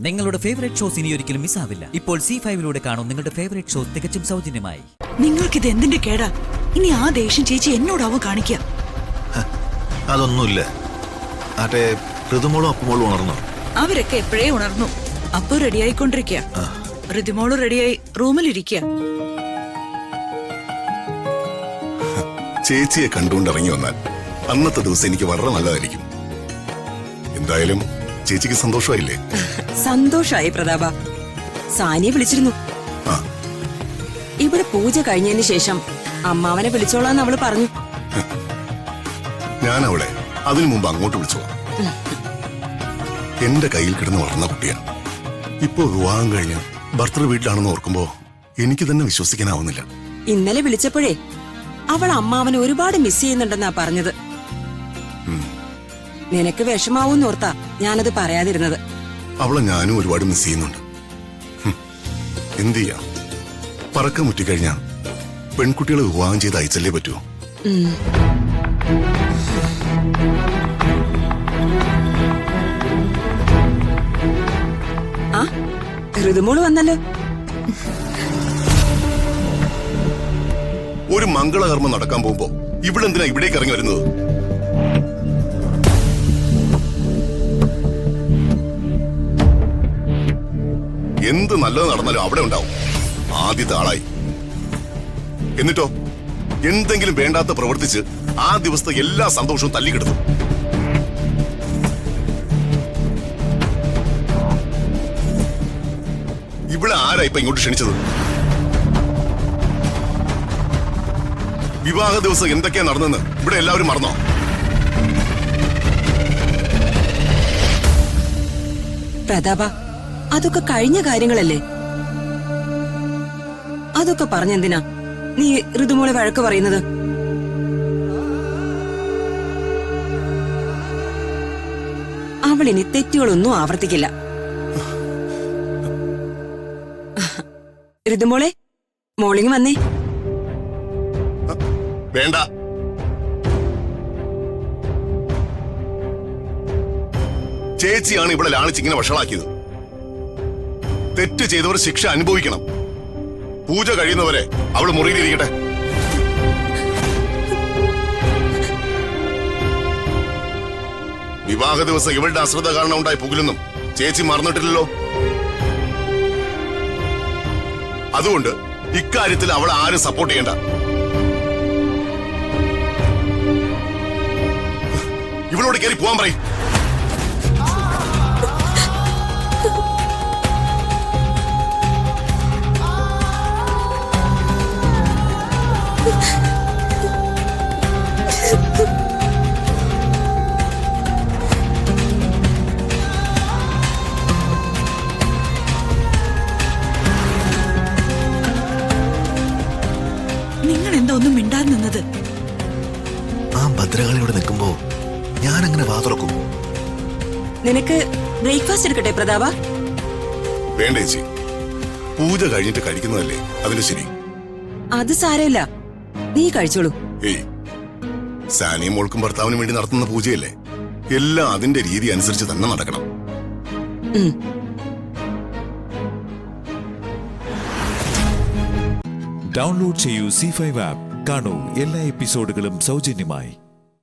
നിങ്ങളുടെ favourite shows ഇനി ഒരിക്കലും മിസ്സാവില്ല. ഇപ്പോൾ C5 കാണും നിങ്ങളുടെ ഫേവറേറ്റ് ഷോസ് തികച്ചും സൗജന്യമായി. നിങ്ങൾക്കിത് എന്തിന്റെ കേടാ? ഇനി ആ ദേഷ്യം ചേച്ചി എന്നോടാവോ കാണിക്കുക? അതൊന്നുമില്ല. ആട്ടെ, ഋതുമോളും അപ്പുമോളും ഉണർന്നോ? അവരൊക്കെ എപ്പോഴേ ഉണർന്നു. അപ്പു റെഡിയായിക്കൊണ്ടിരിക്കുക. ഋതുമോള് റെഡിയായി റൂമിലിരിക്കുക. ചേച്ചിയെ കണ്ടുകൊണ്ടിറങ്ങി വന്നാൽ അന്നത്തെ ദിവസം എനിക്ക് വളരെ നല്ലതായിരിക്കും. എന്തായാലും ചേച്ചിക്ക് സന്തോഷമായില്ലേ? സന്തോഷായി പ്രതാപ. സാനിയെ വിളിച്ചിരുന്നു. ഇവിടെ പൂജ കഴിഞ്ഞതിന് ശേഷം അമ്മാവനെ വിളിച്ചോളാന്ന് അവള് പറഞ്ഞു. ഞാൻ അവളെ അതിനു മുമ്പ് അങ്ങോട്ട് വിളിച്ചോളാം. എന്റെ കയ്യിൽ കിടന്ന് വളർന്ന കുട്ടിയാണ്. ഇപ്പോ വിവാഹം കഴിഞ്ഞ് ഭർത്തൃ വീട്ടിലാണെന്ന് ഓർക്കുമ്പോ എനിക്ക് തന്നെ വിശ്വസിക്കാനാവുന്നില്ല. ഇന്നലെ വിളിച്ചപ്പോഴേ അവൾ അമ്മാവനെ ഒരുപാട് മിസ് ചെയ്യുന്നുണ്ടെന്നാ പറഞ്ഞത്. നിനക്ക് വിഷമാവൂന്നോർത്താ ഞാനത് പറയാതിരുന്നത്. അവളെ ഞാനും ഒരുപാട് മിസ് ചെയ്യുന്നുണ്ട്. എന്ത് ചെയ്യാം, പറക്കം മുറ്റിക്കഴിഞ്ഞാ പെൺകുട്ടികളെ വിവാഹം ചെയ്ത് അയച്ചല്ലേ പറ്റൂ. ആ ഋതുമോള് വന്നല്ലോ. ഒരു മംഗളകർമ്മം നടക്കാൻ പോകുമ്പോ ഇവളെന്തിനാ ഇവിടേക്ക് ഇറങ്ങി വരുന്നത്? എന്ത് നല്ലത് നടന്നാലും അവിടെ ഉണ്ടാവും. ആദ്യത്തെ ആളായി. എന്നിട്ടോ എന്തെങ്കിലും വേണ്ടാത്ത പ്രവർത്തിച്ച് ആ ദിവസത്തെ എല്ലാ സന്തോഷവും തല്ലിക്കിടുന്നു. ഇവിടെ ആരാ ഇപ്പൊ ഇങ്ങോട്ട് ക്ഷണിച്ചത്? വിവാഹ ദിവസം എന്തൊക്കെയാ നടന്നെന്ന് ഇവിടെ എല്ലാവരും മറന്നോ? പ്രതാപ, അതൊക്കെ കഴിഞ്ഞ കാര്യങ്ങളല്ലേ. അതൊക്കെ പറഞ്ഞെന്തിനാ നീ ഋതുമോളെ വഴക്ക് പറയുന്നത്? അവളിനി തെറ്റുകളൊന്നും ആവർത്തിക്കില്ല. ഋതുമോളെ, മോളിങ് വന്നേ. വേണ്ട. ചേച്ചിയാണ് ഇവിടെ ലാളിച്ച് ഇങ്ങനെ വഷളാക്കിയത്. തെറ്റ് ചെയ്തവർ ശിക്ഷ അനുഭവിക്കണം. പൂജ കഴിയുന്നവരെ അവള് മുറിയിലിരിക്കട്ടെ. വിവാഹ ദിവസം ഇവളുടെ അശ്രദ്ധ കാരണം ഉണ്ടായി പുകലൊന്നും ചേച്ചി മറന്നിട്ടില്ലല്ലോ. അതുകൊണ്ട് ഇക്കാര്യത്തിൽ അവളെ ആരും സപ്പോർട്ട് ചെയ്യണ്ട. ഇവളോട് കയറി പോവാൻ പറയും. നിങ്ങൾ എന്താ ഒന്നും മിണ്ടാതെ നിന്നത്? ആ ഭദ്രകാളിയോട് നിൽക്കുമ്പോ ഞാൻ അങ്ങനെ വാതുറക്കും. നിനക്ക് ബ്രേക്ക്ഫാസ്റ്റ് എടുക്കട്ടെ പ്രതാപ? വേണ്ട ചേച്ചി, പൂജ കഴിഞ്ഞിട്ട് കഴിക്കുന്നതല്ലേ അതിന് ശരി. അത് സാരമില്ല, നീ കഴിച്ചോളൂ. ഏയ്, സാനിയും മോൾക്കും ഭർത്താവിനും വേണ്ടി നടത്തുന്ന പൂജയല്ലേ, എല്ലാം അതിന്റെ രീതി അനുസരിച്ച് തന്നെ നടക്കണം. ഡൗൺലോഡ് ചെയ്യൂ C5 ആപ്പ്. കാണൂ എല്ലാ എപ്പിസോഡുകളും സൗജന്യമായി.